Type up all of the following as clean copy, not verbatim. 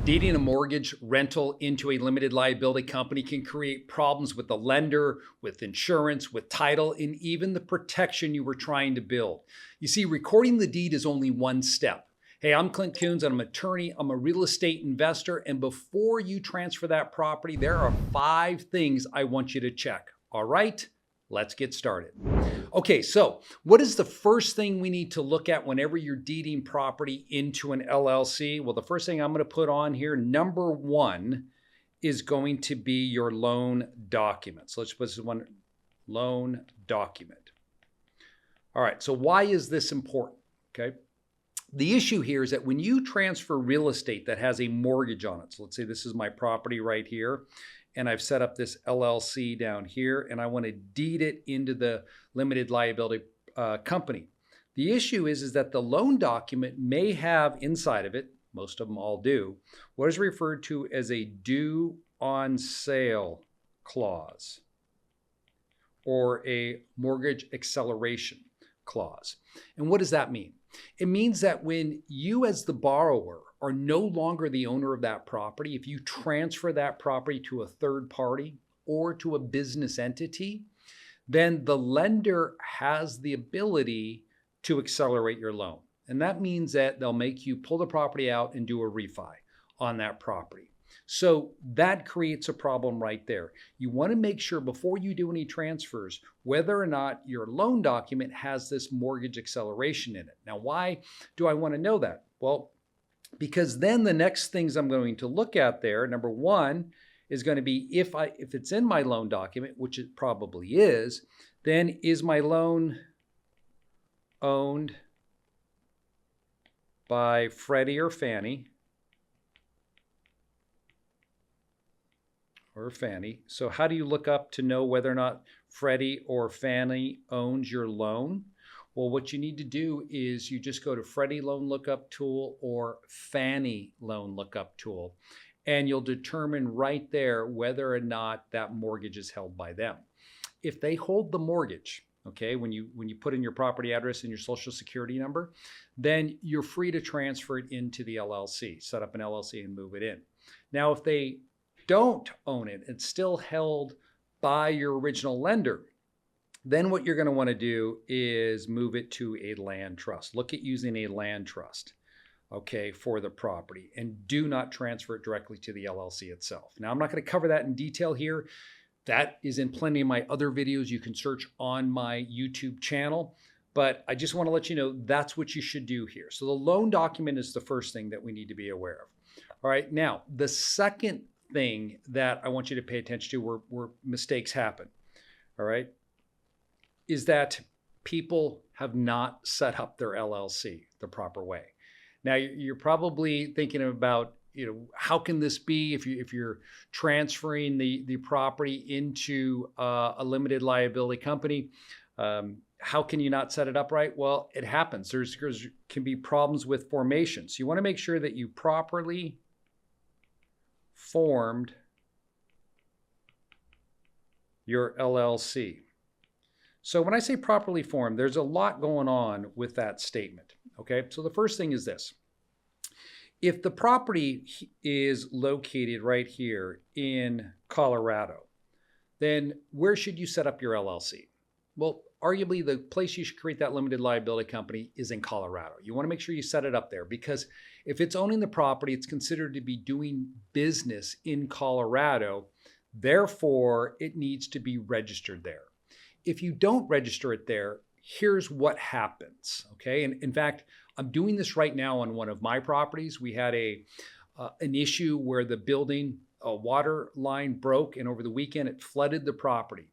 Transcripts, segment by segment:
Deeding a mortgage rental into a limited liability company can create problems with the lender, with insurance, with title, and even the protection you were trying to build. You see, recording the deed is only one step. Hey, I'm Clint Coons, and I'm an attorney. I'm a real estate investor. And before you transfer that property, there are 5 things I want you to check. All right, let's get started. Okay, so what is the first thing we need to look at whenever you're deeding property into an LLC? Well, the first thing I'm going to put on here, number 1, is going to be your loan document. So let's put this one, loan document. All right, so why is this important? Okay. The issue here is that when you transfer real estate that has a mortgage on it, so let's say this is my property right here, and I've set up this LLC down here, and I want to deed it into the limited liability company. The issue is that the loan document may have inside of it, most of them all do, what is referred to as a due on sale clause or a mortgage acceleration clause. And what does that mean? It means that when you as the borrower are no longer the owner of that property, if you transfer that property to a third party or to a business entity, then the lender has the ability to accelerate your loan. And that means that they'll make you pull the property out and do a refi on that property. So that creates a problem right there. You want to make sure before you do any transfers, whether or not your loan document has this mortgage acceleration in it. Now, why do I want to know that? Well, because then the next things I'm going to look at there, number 1 is going to be if it's in my loan document, which it probably is, then is my loan owned by Freddie or Fannie? Or Fannie. So how do you look up to know whether or not Freddie or Fannie owns your loan? Well, what you need to do is you just go to Freddie Loan Lookup Tool or Fannie Loan Lookup Tool, and you'll determine right there whether or not that mortgage is held by them. If they hold the mortgage, okay, when you put in your property address and your social security number, then you're free to transfer it into the LLC, set up an LLC and move it in. Now, if they don't own it, it's still held by your original lender, then what you're going to want to do is move it to a land trust. Look at using a land trust, okay, for the property, and do not transfer it directly to the LLC itself. Now, I'm not going to cover that in detail here. That is in plenty of my other videos. You can search on my YouTube channel, but I just want to let you know that's what you should do here. So the loan document is the first thing that we need to be aware of. All right, now the second thing that I want you to pay attention to where mistakes happen, all right, is that people have not set up their LLC the proper way. Now, you're probably thinking about, how can this be if you're transferring the property into a limited liability company? How can you not set it up right? Well, it happens. There can be problems with formation. So you want to make sure that you properly formed your LLC. So when I say properly formed, there's a lot going on with that statement. Okay, so the first thing is this. If the property is located right here in Colorado, then where should you set up your LLC? Well, arguably the place you should create that limited liability company is in Colorado. You want to make sure you set it up there, because if it's owning the property, it's considered to be doing business in Colorado. Therefore, it needs to be registered there. If you don't register it there, here's what happens, okay? And in fact, I'm doing this right now on one of my properties. We had an issue where the building, a water line broke, and over the weekend it flooded the property.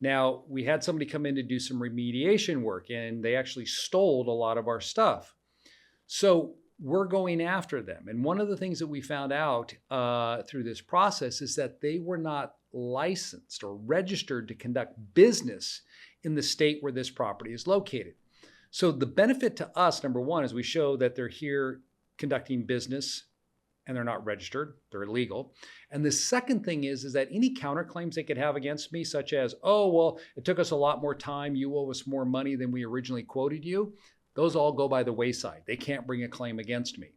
Now, we had somebody come in to do some remediation work, and they actually stole a lot of our stuff. So we're going after them. And one of the things that we found out through this process is that they were not licensed or registered to conduct business in the state where this property is located. So the benefit to us, number 1, is we show that they're here conducting business and they're not registered, they're illegal. And the second thing is that any counterclaims they could have against me, such as, oh, well, it took us a lot more time, you owe us more money than we originally quoted you, those all go by the wayside. They can't bring a claim against me.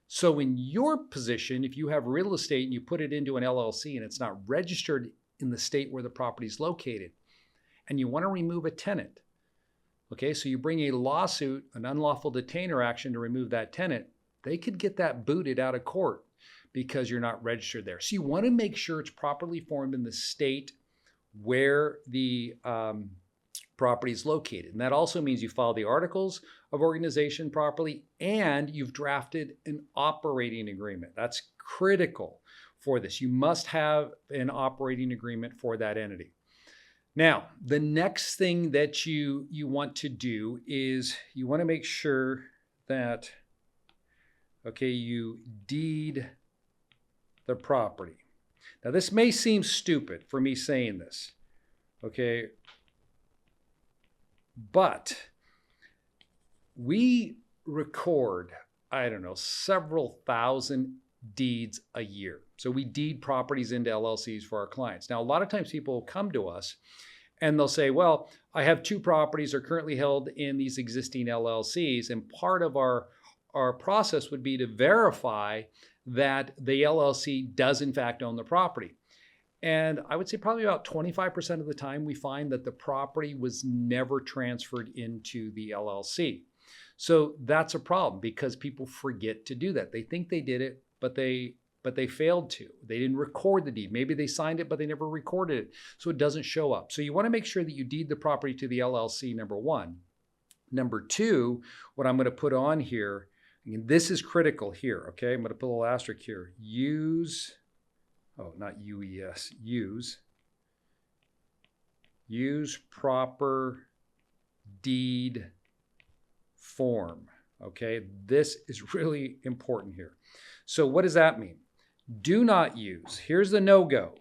So in your position, if you have real estate and you put it into an LLC and it's not registered in the state where the property is located, and you want to remove a tenant, okay, so you bring a lawsuit, an unlawful detainer action to remove that tenant, they could get that booted out of court because you're not registered there. So you want to make sure it's properly formed in the state where the property is located. And that also means you follow the articles of organization properly and you've drafted an operating agreement. That's critical for this. You must have an operating agreement for that entity. Now, the next thing that you want to do is you want to make sure that, okay, you deed the property. Now, this may seem stupid for me saying this, okay? But we record, I don't know, several thousand deeds a year. So we deed properties into LLCs for our clients. Now, a lot of times people will come to us and they'll say, well, I have 2 properties are currently held in these existing LLCs. And part of our process would be to verify that the LLC does in fact own the property. And I would say probably about 25% of the time we find that the property was never transferred into the LLC. So that's a problem because people forget to do that. They think they did it, but they failed to. They didn't record the deed. Maybe they signed it, but they never recorded it. So it doesn't show up. So you want to make sure that you deed the property to the LLC, number 1. Number 2, what I'm going to put on here, and this is critical here, okay? I'm going to put a little asterisk here. Use proper deed form, okay? This is really important here. So what does that mean? Do not use, here's the no-go,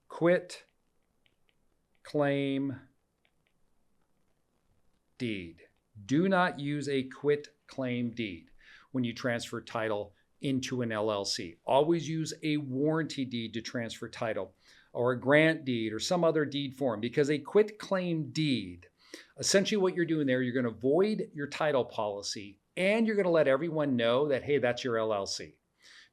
quit claim deed. Do not use a quit claim deed when you transfer title into an LLC. Always use a warranty deed to transfer title or a grant deed or some other deed form, because a quit claim deed, essentially what you're doing there, you're going to void your title policy and you're going to let everyone know that, hey, that's your LLC.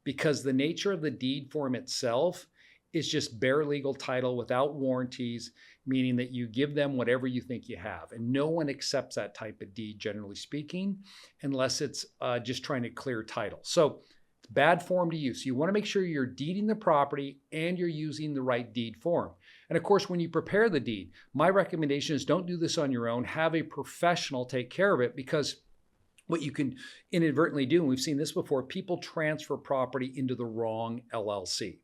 Because the nature of the deed form itself is just bare legal title without warranties, meaning that you give them whatever you think you have. And no one accepts that type of deed, generally speaking, unless it's just trying to clear title. So it's bad form to use. So you want to make sure you're deeding the property and you're using the right deed form. And of course, when you prepare the deed, my recommendation is don't do this on your own. Have a professional take care of it, because what you can inadvertently do, and we've seen this before, people transfer property into the wrong LLC.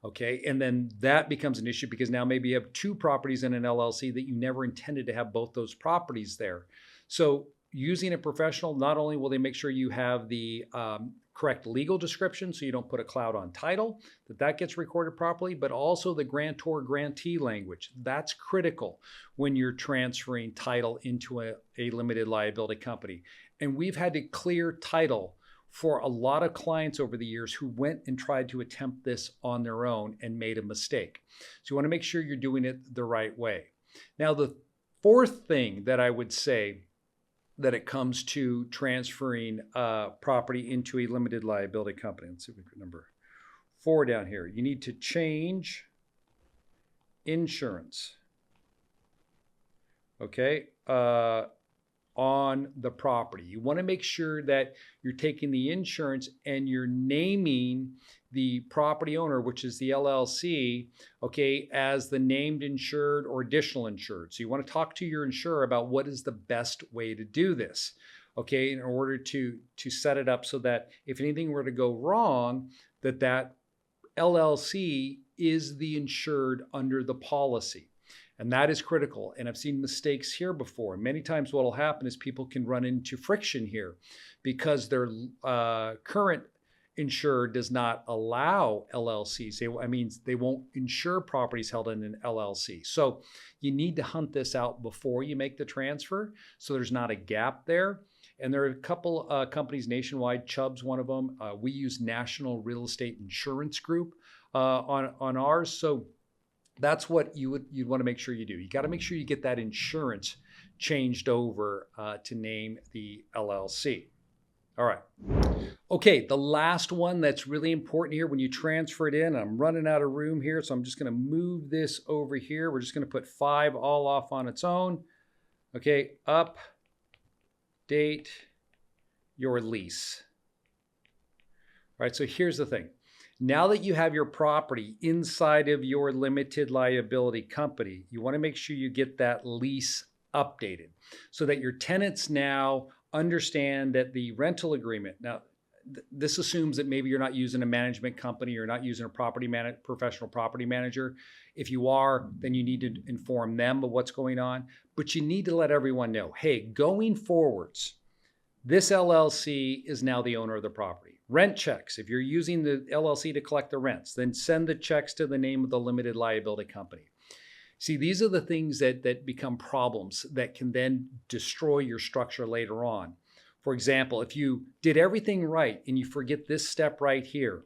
Okay, and then that becomes an issue because now maybe you have 2 properties in an LLC that you never intended to have both those properties there. So using a professional, not only will they make sure you have the correct legal description so you don't put a cloud on title, that gets recorded properly, but also the grantor-grantee language. That's critical when you're transferring title into a limited liability company. And we've had to clear title for a lot of clients over the years who went and tried to attempt this on their own and made a mistake. So you want to make sure you're doing it the right way. Now, the 4th thing that I would say that it comes to transferring property into a limited liability company. Let's see if we put number 4 down here. You need to change insurance, okay, on the property. You want to make sure that you're taking the insurance and you're naming the property owner, which is the LLC, okay, as the named insured or additional insured. So you want to talk to your insurer about what is the best way to do this, okay, in order to set it up so that if anything were to go wrong, that LLC is the insured under the policy. And that is critical. And I've seen mistakes here before. Many times what will happen is people can run into friction here because their current insurer does not allow LLCs. They won't insure properties held in an LLC. So you need to hunt this out before you make the transfer so there's not a gap there. And there are a couple companies nationwide, Chubb's one of them. We use National Real Estate Insurance Group on ours. So that's what you'd want to make sure you do. You got to make sure you get that insurance changed over to name the LLC. All right. Okay, the last one that's really important here when you transfer it in, I'm running out of room here, so I'm just going to move this over here. We're just going to put 5 all off on its own. Okay, update your lease. All right, so here's the thing. Now that you have your property inside of your limited liability company, you want to make sure you get that lease updated so that your tenants now understand that the rental agreement, now this assumes that maybe you're not using a management company, you're not using a professional property manager. If you are, then you need to inform them of what's going on, but you need to let everyone know, hey, going forwards, this LLC is now the owner of the property. Rent checks, if you're using the LLC to collect the rents, then send the checks to the name of the limited liability company. See, these are the things that become problems that can then destroy your structure later on. For example, if you did everything right and you forget this step right here,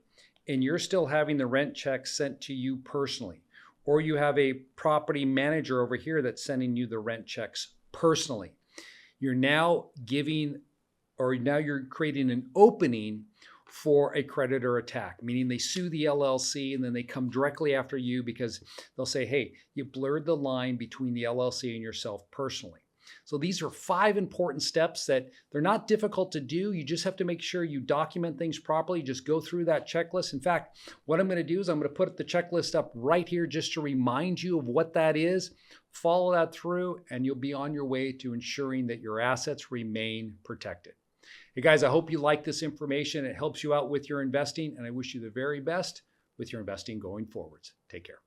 and you're still having the rent checks sent to you personally, or you have a property manager over here that's sending you the rent checks personally, you're now you're creating an opening for a creditor attack, meaning they sue the LLC and then they come directly after you because they'll say, hey, you blurred the line between the LLC and yourself personally. So these are 5 important steps that they're not difficult to do. You just have to make sure you document things properly. Just go through that checklist. In fact, what I'm going to do is I'm going to put the checklist up right here just to remind you of what that is. Follow that through and you'll be on your way to ensuring that your assets remain protected. Hey guys, I hope you like this information. It helps you out with your investing, and I wish you the very best with your investing going forwards. Take care.